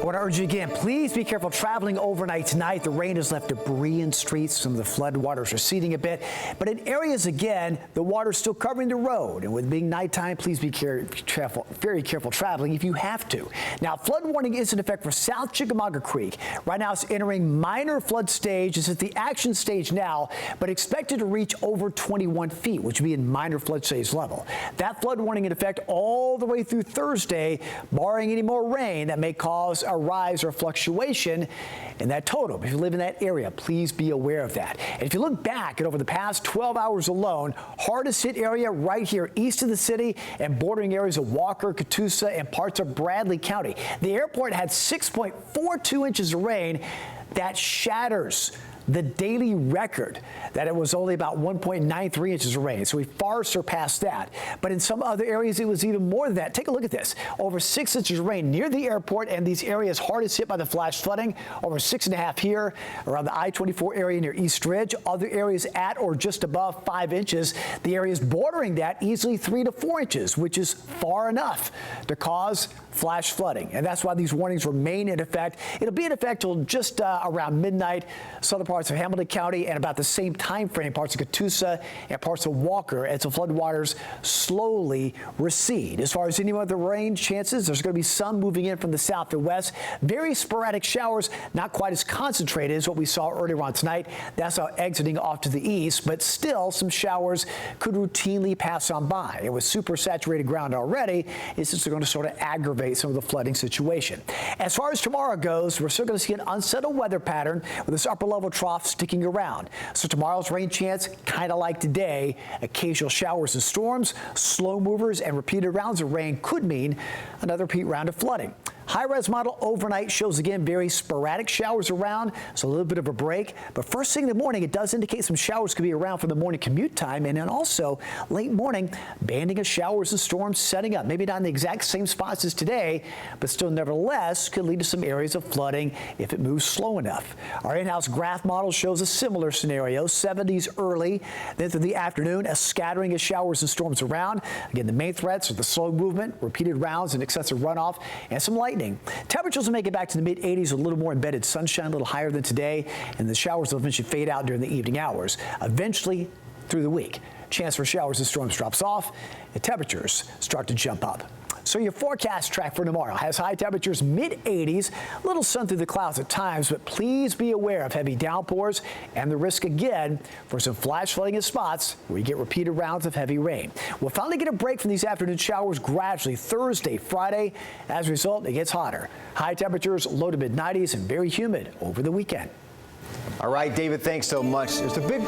want to urge you again, please be careful traveling overnight tonight. The rain has left debris in streets. Some of the flood waters are receding a bit. But in areas, again, the water's still covering the road. And with being nighttime, please be careful, very careful traveling if you have to. Now, flood warning is in effect for South Chickamauga Creek. Right now, it's entering minor flood stage. It's at the action stage now, but expected to reach over 21 feet, which would be in minor flood stage level. That flood warning in effect all the way through Thursday, barring any more rain that may cause a rise or fluctuation in that total. If you live in that area, please be aware of that. And if you look back at over the past 12 hours alone, hardest hit area right here east of the city and bordering areas of Walker, Catoosa, and parts of Bradley County. The airport had 6.42 inches of rain. That shatters the daily record that it was only about 1.93 inches of rain. So we far surpassed that. But in some other areas, it was even more than that. Take a look at this. Over 6 inches of rain near the airport and these areas hardest hit by the flash flooding. Over 6.5 here around the I-24 area near East Ridge. Other areas at or just above 5 inches. The areas bordering that easily 3 to 4 inches, which is far enough to cause flash flooding. And that's why these warnings remain in effect. It'll be in effect till just around midnight. Southern parts of Hamilton County and about the same time frame parts of Catoosa and parts of Walker as the floodwaters slowly recede. As far as any other rain chances, there's going to be some moving in from the south and west. Very sporadic showers, not quite as concentrated as what we saw earlier on tonight. That's how exiting off to the east, but still some showers could routinely pass on by. It was super saturated ground already. It's just going to sort of aggravate some of the flooding situation. As far as tomorrow goes, we're still going to see an unsettled weather pattern with this upper level trough sticking around. So tomorrow's rain chance, kind of like today, occasional showers and storms, slow movers, and repeated rounds of rain could mean another repeat round of flooding. High-res model overnight shows, again, very sporadic showers around, so a little bit of a break. But first thing in the morning, it does indicate some showers could be around for the morning commute time. And then also late morning, banding of showers and storms setting up. Maybe not in the exact same spots as today, but still nevertheless could lead to some areas of flooding if it moves slow enough. Our in-house graph model shows a similar scenario. 70s early, then through the afternoon, a scattering of showers and storms around. Again, the main threats are the slow movement, repeated rounds and excessive runoff, and some lightning. Temperatures will make it back to the mid-80s, a little more embedded sunshine, a little higher than today, and the showers will eventually fade out during the evening hours. Eventually, through the week, chance for showers and storms drops off, and temperatures start to jump up. So your forecast track for tomorrow has high temperatures mid-80s, a little sun through the clouds at times, but please be aware of heavy downpours and the risk again for some flash flooding in spots where you get repeated rounds of heavy rain. We'll finally get a break from these afternoon showers gradually Thursday, Friday. As a result, it gets hotter. High temperatures, low to mid-90s, and very humid over the weekend. All right, David, thanks so much. There's a big